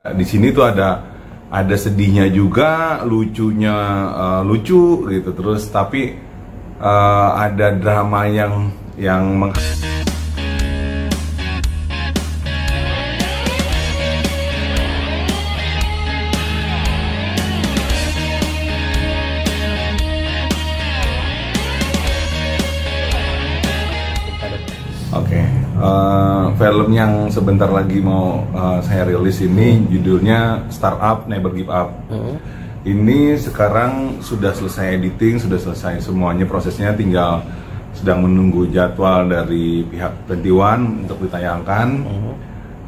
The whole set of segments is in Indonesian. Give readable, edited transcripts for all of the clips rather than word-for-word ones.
Di sini tuh ada sedihnya juga, lucunya lucu gitu, terus tapi ada drama yang Oke, film yang sebentar lagi mau saya rilis ini judulnya Startup Never Give Up. Ini sekarang sudah selesai editing, sudah selesai semuanya prosesnya, tinggal sedang menunggu jadwal dari pihak 21 untuk ditayangkan.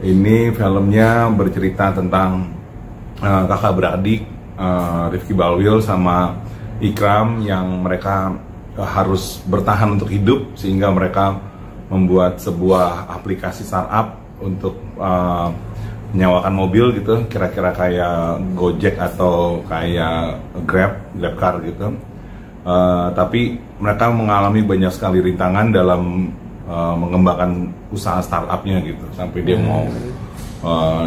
Ini filmnya bercerita tentang kakak beradik Rifki Balwil sama Ikram yang mereka harus bertahan untuk hidup, sehingga mereka membuat sebuah aplikasi startup untuk menyewakan mobil gitu, kira-kira kayak Gojek atau kayak Grab car gitu. Tapi mereka mengalami banyak sekali rintangan dalam mengembangkan usaha startupnya gitu, sampai dia mau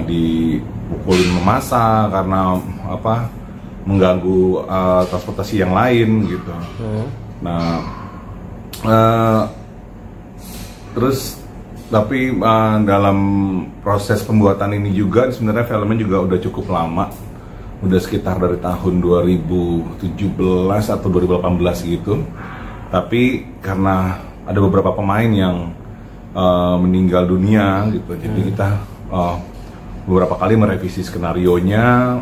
dipukulin masa karena mengganggu transportasi yang lain gitu. Nah, terus tapi dalam proses pembuatan ini juga sebenarnya filmnya juga udah cukup lama, udah sekitar dari tahun 2017 atau 2018 gitu. Tapi karena ada beberapa pemain yang meninggal dunia gitu, jadi kita beberapa kali merevisi skenarionya,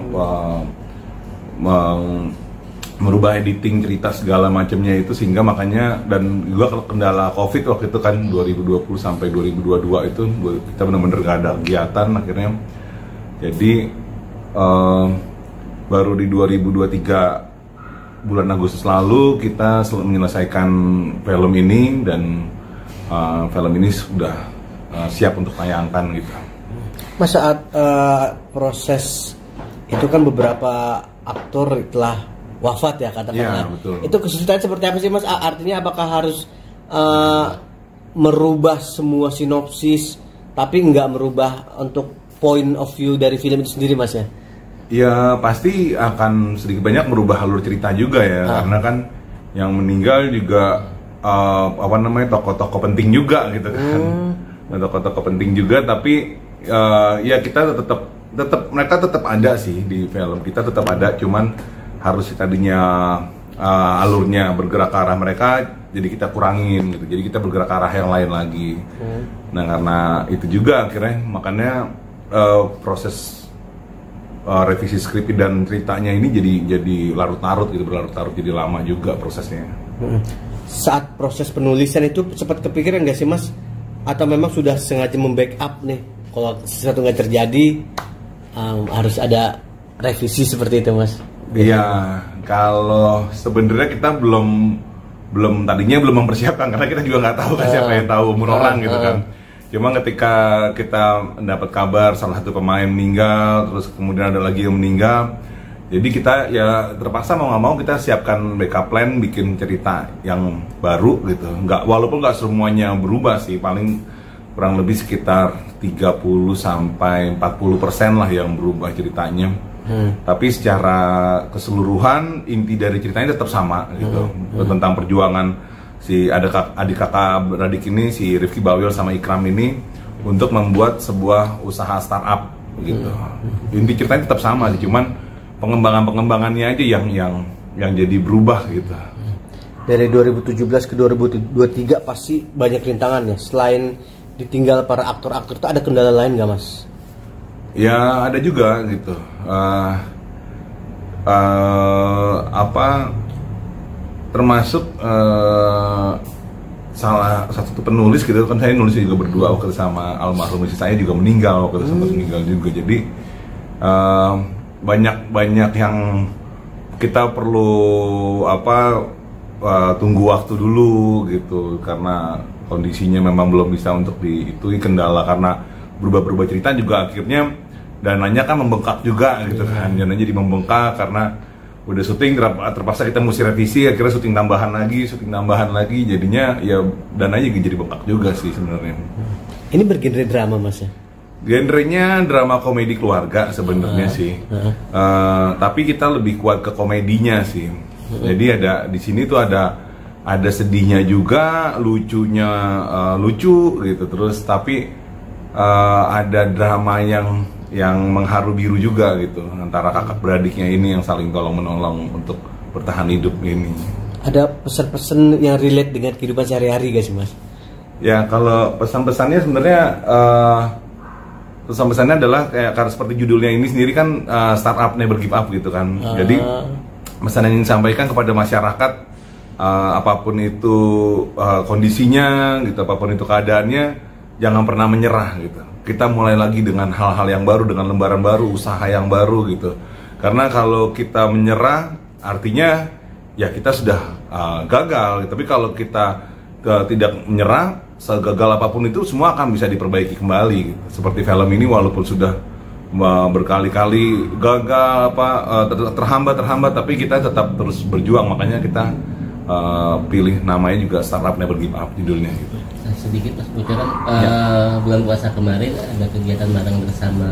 merubah editing cerita segala macamnya itu, sehingga makanya, dan juga kendala COVID waktu itu kan 2020 sampai 2022 itu kita benar-benar gak ada kegiatan akhirnya. Jadi baru di 2023 bulan Agustus lalu kita menyelesaikan film ini, dan film ini sudah siap untuk tayangkan gitu. Mas, saat proses itu kan beberapa aktor telah wafat ya katakanlah. Ya, itu kesulitan seperti apa sih Mas? Artinya apakah harus merubah semua sinopsis tapi nggak merubah untuk point of view dari film itu sendiri, Mas ya? Ya pasti akan sedikit banyak merubah alur cerita juga ya, karena kan yang meninggal juga tokoh-tokoh penting juga gitu kan. Tokoh-tokoh penting juga, tapi ya kita tetap mereka tetap ada sih di film kita, tetap ada, cuman harus tadinya alurnya bergerak ke arah mereka, jadi kita kurangin gitu, jadi kita bergerak ke arah yang lain lagi. Nah karena itu juga akhirnya makanya proses revisi skrip dan ceritanya ini jadi larut-larut gitu, berlarut-larut, jadi lama juga prosesnya. Saat proses penulisan itu sempat kepikiran nggak sih Mas, atau memang sudah sengaja membackup nih kalau sesuatu nggak terjadi harus ada revisi seperti itu Mas? Iya, kalau sebenarnya kita belum tadinya belum mempersiapkan, karena kita juga nggak tahu kan siapa yang tahu umur orang gitu kan. Cuma ketika kita mendapat kabar salah satu pemain meninggal, terus kemudian ada lagi yang meninggal, jadi kita ya terpaksa mau nggak mau kita siapkan backup plan, bikin cerita yang baru gitu. Walaupun nggak semuanya berubah sih, paling kurang lebih sekitar 30-40% lah yang berubah ceritanya. Tapi secara keseluruhan inti dari ceritanya tetap sama gitu, tentang perjuangan si adik kakak beradik ini, si Rifki Balwil sama Ikram ini, untuk membuat sebuah usaha startup gitu. Inti ceritanya tetap sama sih, cuman pengembangannya aja yang jadi berubah gitu. Dari 2017 ke 2023 pasti banyak rintangan ya. Selain ditinggal para aktor-aktor, itu ada kendala lain nggak Mas? Ya ada juga gitu, termasuk salah satu penulis gitu kan, saya nulis juga berdua waktu sama almarhum istri saya juga meninggal waktu itu, sempat meninggal juga. Jadi banyak yang kita perlu tunggu waktu dulu gitu, karena kondisinya memang belum bisa untuk diitui, kendala karena berubah cerita juga, akhirnya dananya kan membengkak juga gitu kan. Dananya jadi membengkak karena udah syuting, terpaksa kita mesti revisi, akhirnya syuting tambahan lagi, jadinya ya dananya jadi bengkak juga sih sebenarnya. Ini bergenre drama Mas ya? Genrenya drama komedi keluarga sebenarnya sih. Tapi kita lebih kuat ke komedinya sih. Jadi ada di sini tuh ada sedihnya juga, lucunya lucu gitu. Terus tapi ada drama yang mengharu biru juga gitu antara kakak beradiknya ini yang saling tolong menolong untuk bertahan hidup ini. Ada pesan-pesan yang relate dengan kehidupan sehari-hari gak sih Mas? Ya kalau pesan-pesannya sebenarnya pesan-pesannya adalah kayak karena seperti judulnya ini sendiri kan startup never give up gitu kan. Jadi pesan yang ingin disampaikan kepada masyarakat apapun itu kondisinya gitu, apapun itu keadaannya, jangan pernah menyerah gitu. Kita mulai lagi dengan hal-hal yang baru, dengan lembaran baru, usaha yang baru gitu. Karena kalau kita menyerah artinya ya kita sudah gagal. Tapi kalau kita tidak menyerah, segagal apapun itu semua akan bisa diperbaiki kembali gitu. Seperti film ini walaupun sudah berkali-kali gagal terhambat tapi kita tetap terus berjuang, makanya kita pilih namanya juga Startup Never Give Up judulnya gitu. Sedikit Mas bocoran bulan puasa kemarin ada kegiatan bareng bersama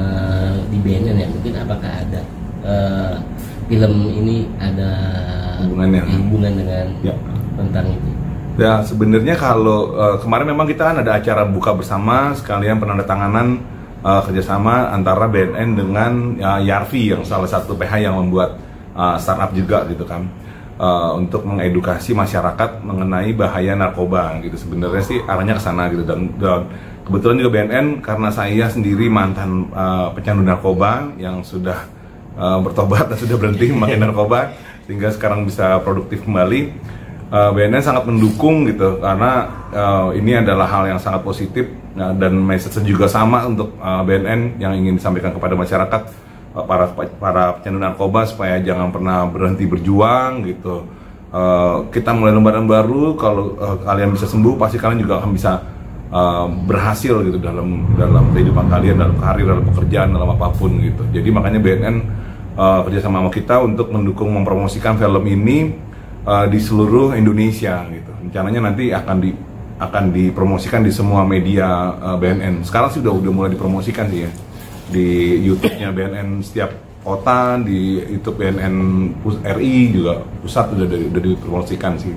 di BNN ya, mungkin apakah ada film ini ada hubungan dengan tentang itu? Ya sebenarnya kalau kemarin memang kita kan ada acara buka bersama sekalian penandatanganan kerjasama antara BNN dengan Yarvi yang salah satu PH yang membuat startup juga gitu kan, untuk mengedukasi masyarakat mengenai bahaya narkoba gitu. Sebenarnya sih arahnya ke sana gitu, dan kebetulan juga BNN karena saya sendiri mantan pecandu narkoba yang sudah bertobat dan sudah berhenti memakai narkoba sehingga sekarang bisa produktif kembali. BNN sangat mendukung gitu karena ini adalah hal yang sangat positif dan message juga sama untuk BNN yang ingin disampaikan kepada masyarakat, para pecandu narkoba supaya jangan pernah berhenti berjuang gitu. Kita mulai lembaran baru, kalau kalian bisa sembuh pasti kalian juga akan bisa berhasil gitu dalam kehidupan kalian, dalam karir, dalam pekerjaan, dalam apapun gitu. Jadi makanya BNN kerjasama sama kita untuk mendukung mempromosikan film ini di seluruh Indonesia gitu. Rencananya nanti akan dipromosikan di semua media BNN. Sekarang sih udah mulai dipromosikan sih ya di YouTube-nya BNN setiap kota, di YouTube BNN RI juga pusat udah dipromosikan sih.